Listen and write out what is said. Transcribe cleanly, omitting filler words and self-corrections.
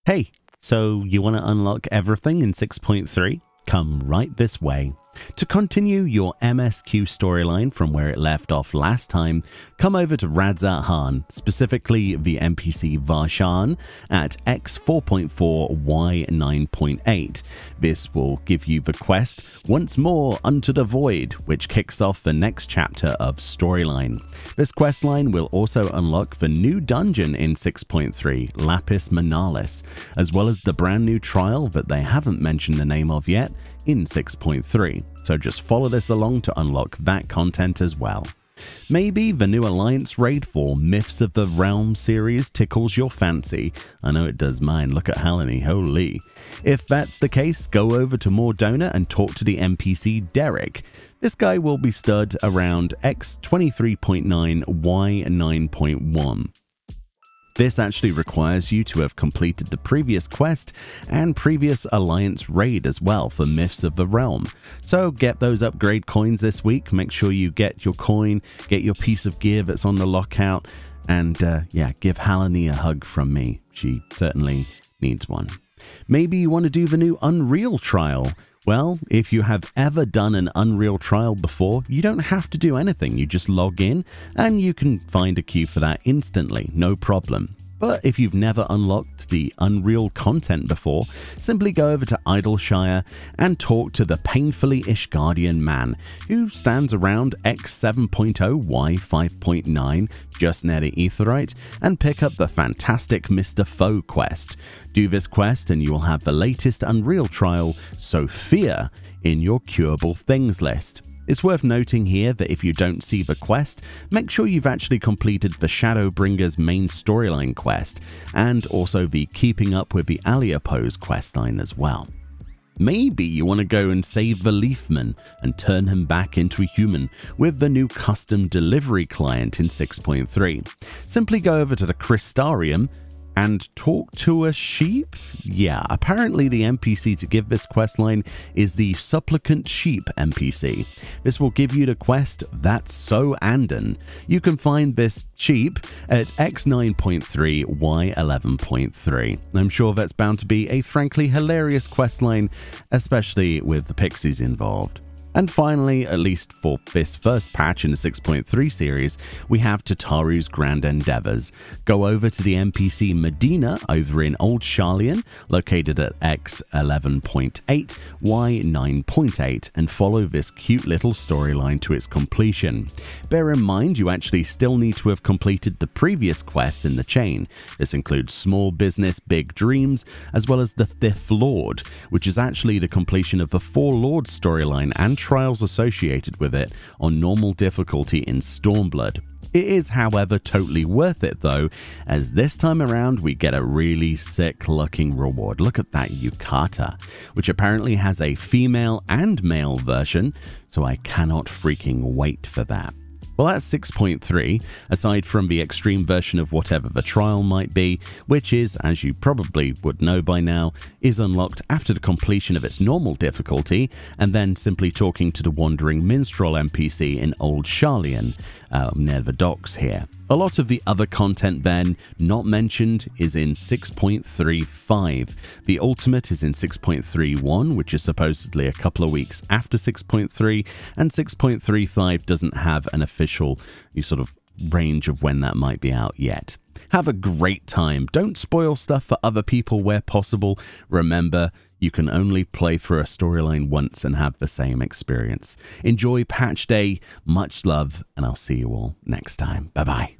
Hey, so you want to unlock everything in 6.3? Come right this way. To continue your MSQ storyline from where it left off last time, come over to Radzat Han, specifically the NPC Varshan at X4.4Y9.8. This will give you the quest Once More Unto the Void, which kicks off the next chapter of storyline. This questline will also unlock the new dungeon in 6.3, Lapis Manalis, as well as the brand new trial that they haven't mentioned the name of yet in 6.3. So just follow this along to unlock that content as well. Maybe the new Alliance raid for Myths of the Realm series tickles your fancy. I know it does mine, look at Halani, holy. If that's the case, go over to Mordona and talk to the NPC Derek. This guy will be stood around X23.9 Y9.1. This actually requires you to have completed the previous quest and previous Alliance raid as well for Myths of the Realm. So get those upgrade coins this week, make sure you get your coin, get your piece of gear that's on the lockout, and yeah, give Halani a hug from me. She certainly needs one. Maybe you want to do the new Unreal trial. Well, if you have ever done an Unreal trial before, you don't have to do anything. You just log in and you can find a queue for that instantly, no problem. But if you've never unlocked the Unreal content before, simply go over to Idleshire and talk to the painfully Ishgardian man, who stands around X7.0 Y5.9 just near the Aetheryte, and pick up the fantastic Mr. Foe quest. Do this quest and you will have the latest Unreal trial, Sophia, in your curable things list. It's worth noting here that if you don't see the quest, make sure you've actually completed the Shadowbringer's main storyline quest, and also the Keeping Up with the Alia Pose questline as well. Maybe you want to go and save the Leafman and turn him back into a human with the new custom delivery client in 6.3. Simply go over to the Crystarium and talk to a sheep? Yeah, apparently the NPC to give this questline is the Supplicant Sheep NPC. This will give you the quest That's So Andon. You can find this sheep at X9.3 Y11.3. I'm sure that's bound to be a frankly hilarious questline, especially with the pixies involved. And finally, at least for this first patch in the 6.3 series, we have Tataru's Grand Endeavors. Go over to the NPC Medina over in Old Sharlayan, located at X11.8 Y9.8, and follow this cute little storyline to its completion. Bear in mind, you actually still need to have completed the previous quests in the chain. This includes Small Business, Big Dreams, as well as the Fifth Lord, which is actually the completion of the Four Lords storyline and trials associated with it on normal difficulty in Stormblood. It is, however, totally worth it though, as this time around we get a really sick looking reward. Look at that Yukata, which apparently has a female and male version, so I cannot freaking wait for that. Well, that's 6.3, aside from the extreme version of whatever the trial might be, which is, as you probably would know by now, is unlocked after the completion of its normal difficulty, and then simply talking to the Wandering Minstrel NPC in Old Sharlayan, near the docks here. A lot of the other content then, not mentioned, is in 6.35. The ultimate is in 6.31, which is supposedly a couple of weeks after 6.3, and 6.35 doesn't have an official sort of range of when that might be out yet. Have a great time. Don't spoil stuff for other people where possible. Remember, you can only play through a storyline once and have the same experience. Enjoy patch day, much love, and I'll see you all next time. Bye-bye.